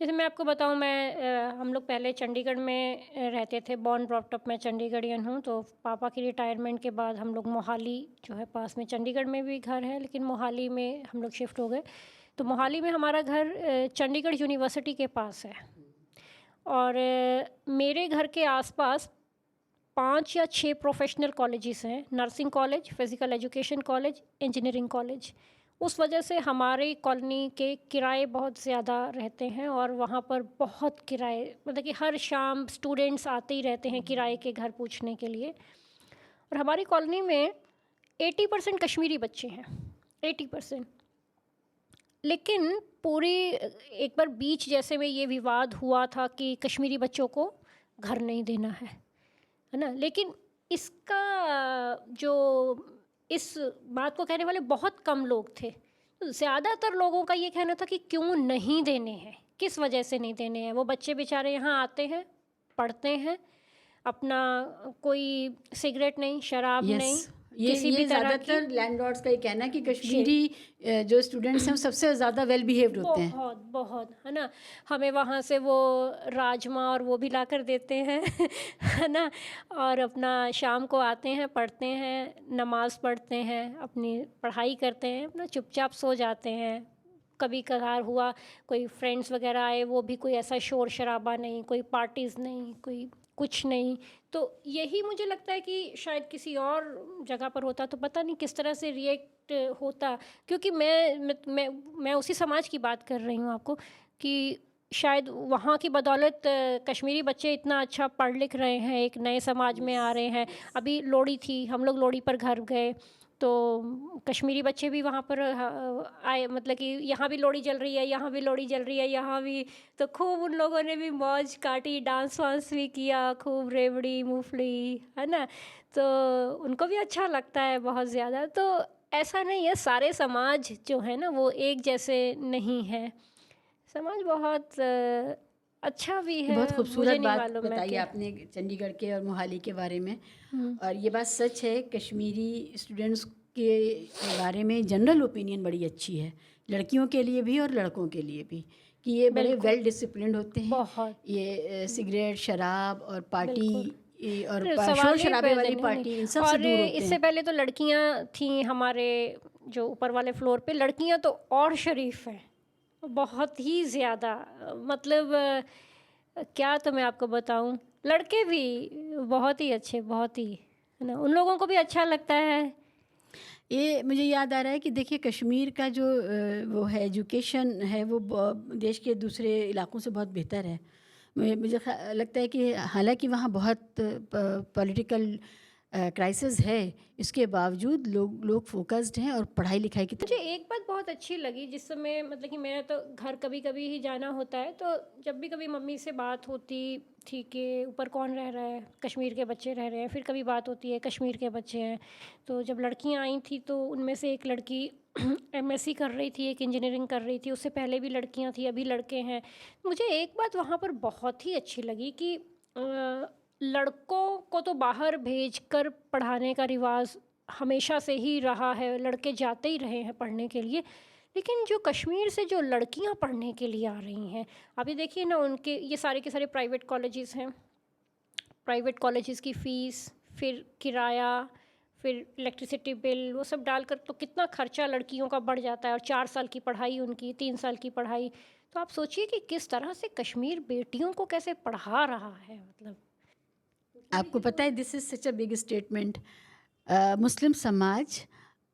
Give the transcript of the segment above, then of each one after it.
जैसे मैं आपको बताऊँ, हम लोग पहले चंडीगढ़ में रहते थे, बॉर्न ब्रॉट अप मैं चंडीगढ़ियन हूँ। तो पापा की रिटायरमेंट के बाद हम लोग मोहाली जो है पास में, चंडीगढ़ में भी घर है लेकिन मोहाली में हम लोग शिफ्ट हो गए। तो मोहाली में हमारा घर चंडीगढ़ यूनिवर्सिटी के पास है। और मेरे घर के आसपास 5 या 6 प्रोफेशनल कॉलेजेस हैं, nursing college, physical education college, engineering college. उस वजह से हमारी कॉलोनी के किराए बहुत ज़्यादा रहते हैं और वहाँ पर बहुत किराए, मतलब कि हर शाम स्टूडेंट्स आते ही रहते हैं किराए के घर पूछने के लिए। और हमारी कॉलोनी में 80% कश्मीरी बच्चे हैं, 80%। लेकिन पूरी एक बार बीच जैसे में ये विवाद हुआ था कि कश्मीरी बच्चों को घर नहीं देना है ना। लेकिन इसका जो इस बात को कहने वाले बहुत कम लोग थे। ज़्यादातर लोगों का ये कहना था कि क्यों नहीं देने हैं, किस वजह से नहीं देने हैं। वो बच्चे बेचारे यहाँ आते हैं, पढ़ते हैं, अपना कोई सिगरेट नहीं, शराब यस, नहीं, ये किसी भी ये तरह की ज़्यादातर लैंडलॉर्ड्स का ये कहना है कि शे कश्मीरी जो स्टूडेंट्स हैं वो सबसे ज़्यादा वेल बिहेव्ड होते हैं। बहुत बहुत है ना। हमें वहाँ से वो राजमा और वो भी ला कर देते हैं है ना। और अपना शाम को आते हैं, पढ़ते हैं, नमाज़ पढ़ते हैं, अपनी पढ़ाई करते हैं, अपना चुपचाप सो जाते हैं। कभी कभार हुआ कोई फ्रेंड्स वगैरह आए, वो भी कोई ऐसा शोर शराबा नहीं, कोई पार्टीज़ नहीं, कोई कुछ नहीं। तो यही मुझे लगता है कि शायद किसी और जगह पर होता तो पता नहीं किस तरह से रिएक्ट होता। क्योंकि मैं उसी समाज की बात कर रही हूँ आपको, कि शायद वहाँ की बदौलत कश्मीरी बच्चे इतना अच्छा पढ़ लिख रहे हैं, एक नए समाज में आ रहे हैं। अभी लोहड़ी थी, हम लोग लोहड़ी पर घर गए, तो कश्मीरी बच्चे भी वहाँ पर आए, मतलब कि यहाँ भी लोहड़ी जल रही है, यहाँ भी लोहड़ी जल रही है, यहाँ भी। तो खूब उन लोगों ने भी मौज काटी, डांस वांस भी किया, खूब रेवड़ी मूंगफली, है ना। तो उनको भी अच्छा लगता है बहुत ज़्यादा। तो ऐसा नहीं है, सारे समाज जो है ना वो एक जैसे नहीं है। समाज बहुत अच्छा भी ये है, बहुत मुझे खूबसूरत नहीं बात मालूम है बताई कि आपने चंडीगढ़ के और मोहाली के बारे में। हम्म, और ये बात सच है, कश्मीरी स्टूडेंट्स के बारे में जनरल ओपिनियन बड़ी अच्छी है, लड़कियों के लिए भी और लड़कों के लिए भी, कि ये बड़े बिल्कुल, वेल डिसिप्लिन्ड होते हैं। बहुत, ये सिगरेट, शराब और पार्टी बिल्कुल। और अरे शोर सवाल नहीं शराबे पैदा, वाली नहीं नहीं। पार्टी, इन सब से और दूर होते इससे हैं। पहले तो लड़कियां थीं हमारे जो ऊपर वाले फ्लोर पे, लड़कियां तो और शरीफ हैं, बहुत ही ज़्यादा। मतलब क्या तो मैं आपको बताऊं, लड़के भी बहुत ही अच्छे, बहुत ही, है ना, उन लोगों को भी अच्छा लगता है। ये मुझे याद आ रहा है कि देखिए कश्मीर का जो वो है एजुकेशन है वो देश के दूसरे इलाकों से बहुत बेहतर है। मुझे लगता है कि हालांकि वहाँ बहुत पॉलिटिकल क्राइसिस है, इसके बावजूद लोग फोकस्ड हैं और पढ़ाई लिखाई की मुझे तरफ। एक बात बहुत अच्छी लगी, जिस समय मतलब कि मेरा तो घर कभी कभी ही जाना होता है, तो जब भी कभी मम्मी से बात होती थी कि ऊपर कौन रह रहा है, कश्मीर के बच्चे रह रहे हैं, फिर कभी बात होती है कश्मीर के बच्चे हैं। तो जब लड़कियां आई थी तो उनमें से एक लड़की एमएससी कर रही थी, एक इंजीनियरिंग कर रही थी, उससे पहले भी लड़कियां थी, अभी लड़के हैं। मुझे एक बात वहाँ पर बहुत ही अच्छी लगी कि लड़कों को तो बाहर भेज कर पढ़ाने का रिवाज हमेशा से ही रहा है, लड़के जाते ही रहे हैं पढ़ने के लिए। लेकिन जो कश्मीर से जो लड़कियां पढ़ने के लिए आ रही हैं, अभी देखिए ना, उनके ये सारे के सारे प्राइवेट कॉलेजेस हैं, प्राइवेट कॉलेजेस की फ़ीस, फिर किराया, फिर इलेक्ट्रिसिटी बिल, वो सब डालकर तो कितना खर्चा लड़कियों का बढ़ जाता है। और 4 साल की पढ़ाई उनकी, 3 साल की पढ़ाई। तो आप सोचिए कि किस तरह से कश्मीर बेटियों को कैसे पढ़ा रहा है, मतलब पूरी आपको की पता है, पूरी। This is such a big statement. मुस्लिम समाज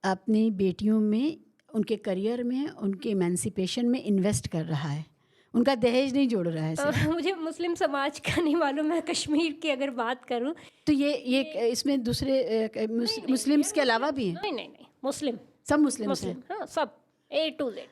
अपनी बेटियों में, उनके करियर में, उनके इमेंसिपेशन में इन्वेस्ट कर रहा है, उनका दहेज नहीं जोड़ रहा है सिर्फ। मुझे मुस्लिम समाज का नहीं मालूम, मैं कश्मीर की अगर बात करूं। तो ये ये इसमें दूसरे नहीं नहीं, ये मुस्लिम्स के अलावा मुस्लिम भी हैं, नहीं नहीं नहीं, मुस्लिम, सब मुस्लिम्स हैं। मुस्लिम, हाँ सब, A to Z।